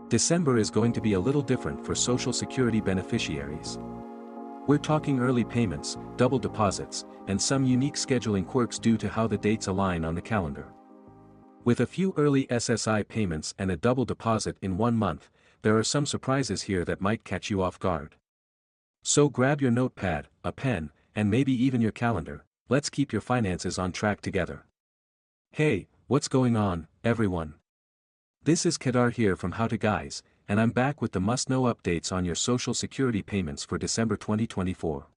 December is going to be a little different for Social Security beneficiaries. We're talking early payments, double deposits, and some unique scheduling quirks due to how the dates align on the calendar. With a few early SSI payments and a double deposit in 1 month, there are some surprises here that might catch you off guard. So grab your notepad, a pen, and maybe even your calendar. Let's keep your finances on track together. Hey, what's going on, everyone? This is Kedar here from How to Guys, and I'm back with the must-know updates on your Social Security payments for December 2024.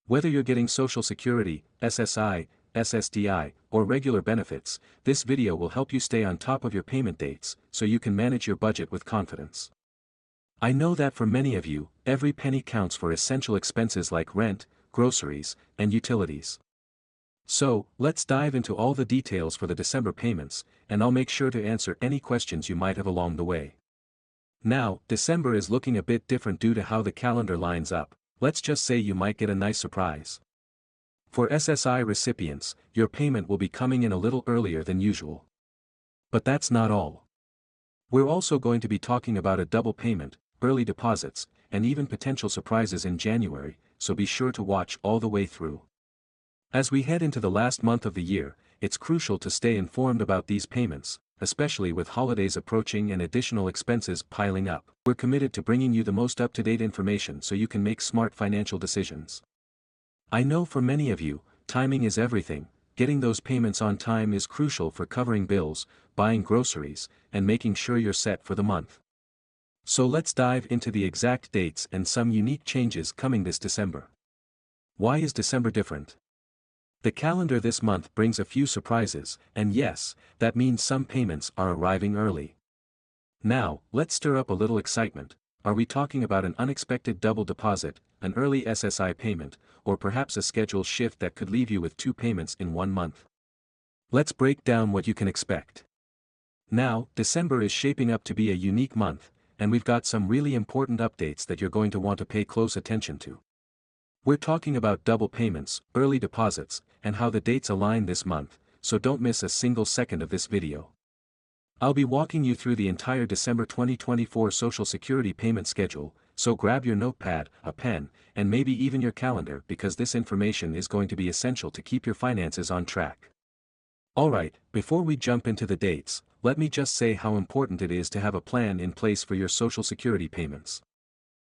Whether you're getting Social Security, SSI, SSDI, or regular benefits, this video will help you stay on top of your payment dates, so you can manage your budget with confidence. I know that for many of you, every penny counts for essential expenses like rent, groceries, and utilities. So, let's dive into all the details for the December payments, and I'll make sure to answer any questions you might have along the way. Now, December is looking a bit different due to how the calendar lines up. Let's just say you might get a nice surprise. For SSI recipients, your payment will be coming in a little earlier than usual. But that's not all. We're also going to be talking about a double payment, early deposits, and even potential surprises in January, so be sure to watch all the way through. As we head into the last month of the year, it's crucial to stay informed about these payments, especially with holidays approaching and additional expenses piling up. We're committed to bringing you the most up-to-date information so you can make smart financial decisions. I know for many of you, timing is everything. Getting those payments on time is crucial for covering bills, buying groceries, and making sure you're set for the month. So let's dive into the exact dates and some unique changes coming this December. Why is December different? The calendar this month brings a few surprises, and yes, that means some payments are arriving early. Now, let's stir up a little excitement. Are we talking about an unexpected double deposit, an early SSI payment, or perhaps a schedule shift that could leave you with 2 payments in 1 month? Let's break down what you can expect. Now, December is shaping up to be a unique month, and we've got some really important updates that you're going to want to pay close attention to. We're talking about double payments, early deposits, and how the dates align this month, so don't miss a single second of this video. I'll be walking you through the entire December 2024 Social Security payment schedule, so grab your notepad, a pen, and maybe even your calendar because this information is going to be essential to keep your finances on track. Alright, before we jump into the dates, let me just say how important it is to have a plan in place for your Social Security payments.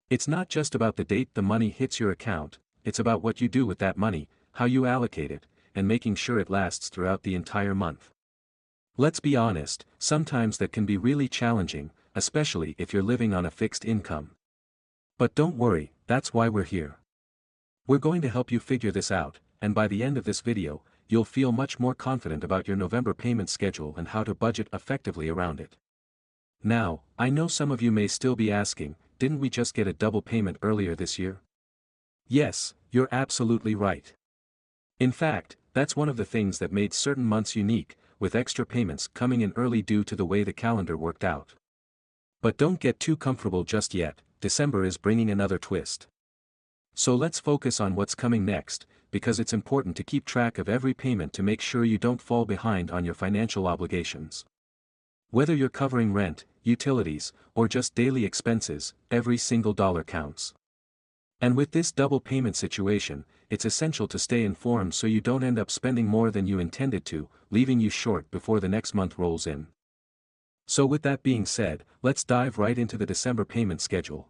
It's not just about the date the money hits your account, it's about what you do with that money, how you allocate it, and making sure it lasts throughout the entire month. Let's be honest, sometimes that can be really challenging, especially if you're living on a fixed income. But don't worry, that's why we're here. We're going to help you figure this out, and by the end of this video, you'll feel much more confident about your November payment schedule and how to budget effectively around it. Now, I know some of you may still be asking, didn't we just get a double payment earlier this year? Yes, you're absolutely right. In fact, that's one of the things that made certain months unique, with extra payments coming in early due to the way the calendar worked out. But don't get too comfortable just yet, December is bringing another twist. So let's focus on what's coming next, because it's important to keep track of every payment to make sure you don't fall behind on your financial obligations. Whether you're covering rent, utilities, or just daily expenses, every single dollar counts. And with this double payment situation, it's essential to stay informed so you don't end up spending more than you intended to, leaving you short before the next month rolls in. So with that being said, let's dive right into the December payment schedule.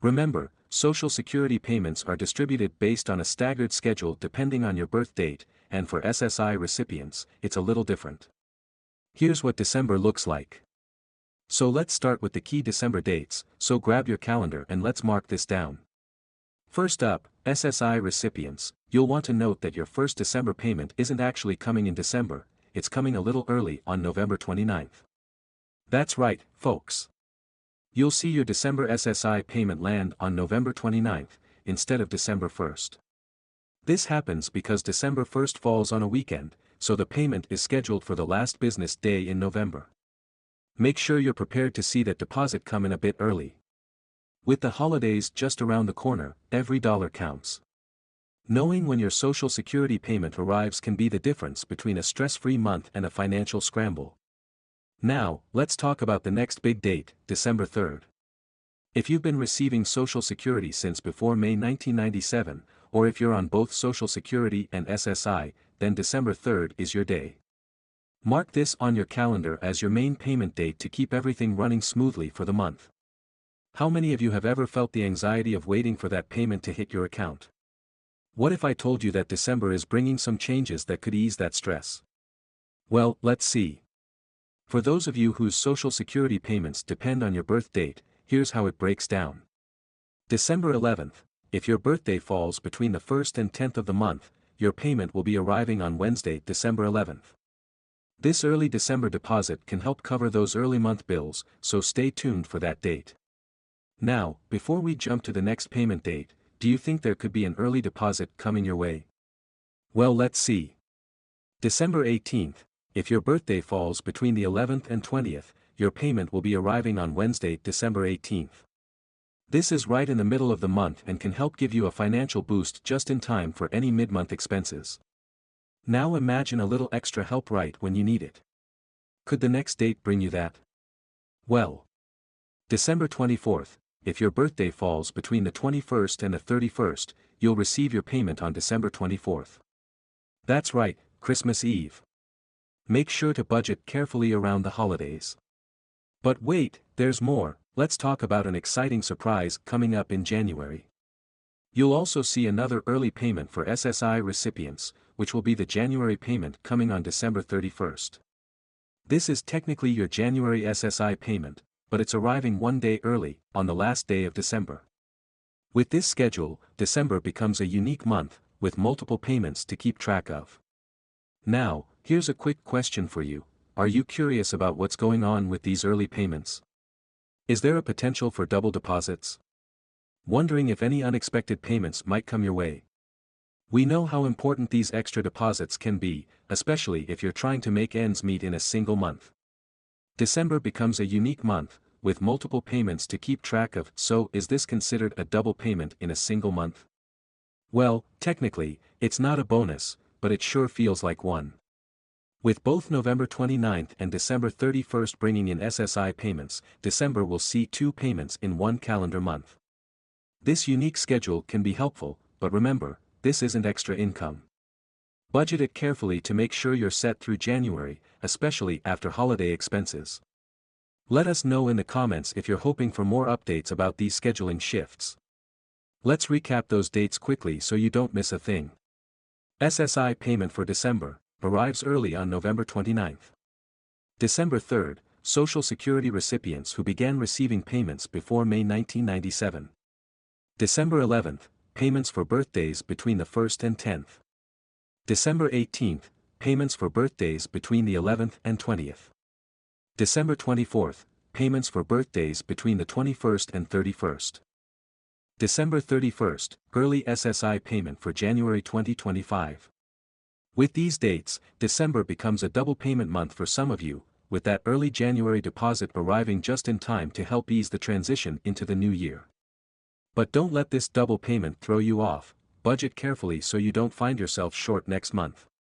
Remember, Social Security payments are distributed based on a staggered schedule depending on your birth date, and for SSI recipients, it's a little different. Here's what December looks like. So let's start with the key December dates, so grab your calendar and let's mark this down. First up, SSI recipients, you'll want to note that your first December payment isn't actually coming in December, it's coming a little early on November 29th. That's right, folks. You'll see your December SSI payment land on November 29th, instead of December 1st. This happens because December 1st falls on a weekend, so the payment is scheduled for the last business day in November. Make sure you're prepared to see that deposit come in a bit early. With the holidays just around the corner, every dollar counts. Knowing when your Social Security payment arrives can be the difference between a stress-free month and a financial scramble. Now, let's talk about the next big date, December 3rd. If you've been receiving Social Security since before May 1997, or if you're on both Social Security and SSI, then December 3rd is your day. Mark this on your calendar as your main payment date to keep everything running smoothly for the month. How many of you have ever felt the anxiety of waiting for that payment to hit your account? What if I told you that December is bringing some changes that could ease that stress? Well, let's see. For those of you whose Social Security payments depend on your birth date, here's how it breaks down. December 11th, if your birthday falls between the 1st and 10th of the month, your payment will be arriving on Wednesday, December 11th. This early December deposit can help cover those early month bills, so stay tuned for that date. Now, before we jump to the next payment date, do you think there could be an early deposit coming your way? Well, let's see. December 18th, if your birthday falls between the 11th and 20th, your payment will be arriving on Wednesday, December 18th. This is right in the middle of the month and can help give you a financial boost just in time for any mid-month expenses. Now imagine a little extra help right when you need it. Could the next date bring you that? Well, December 24th, if your birthday falls between the 21st and the 31st, you'll receive your payment on December 24th. That's right, Christmas Eve. Make sure to budget carefully around the holidays. But wait, there's more. Let's talk about an exciting surprise coming up in January. You'll also see another early payment for SSI recipients, which will be the January payment coming on December 31st. This is technically your January SSI payment, but it's arriving one day early, on the last day of December. With this schedule, December becomes a unique month, with multiple payments to keep track of. Now, here's a quick question for you. Are you curious about what's going on with these early payments? Is there a potential for double deposits? Wondering if any unexpected payments might come your way? We know how important these extra deposits can be, especially if you're trying to make ends meet in a single month. December becomes a unique month, with multiple payments to keep track of, so is this considered a double payment in a single month? Well, technically, it's not a bonus, but it sure feels like one. With both November 29th and December 31st bringing in SSI payments, December will see two payments in one calendar month. This unique schedule can be helpful, but remember, this isn't extra income. Budget it carefully to make sure you're set through January, especially after holiday expenses. Let us know in the comments if you're hoping for more updates about these scheduling shifts. Let's recap those dates quickly so you don't miss a thing. SSI payment for December arrives early on November 29th. December 3rd, Social Security recipients who began receiving payments before May 1997. December 11th, payments for birthdays between the 1st and 10th. December 18th, payments for birthdays between the 11th and 20th. December 24th, payments for birthdays between the 21st and 31st. December 31st, early SSI payment for January 2025. With these dates, December becomes a double payment month for some of you, with that early January deposit arriving just in time to help ease the transition into the new year. But don't let this double payment throw you off. Budget carefully so you don't find yourself short next month.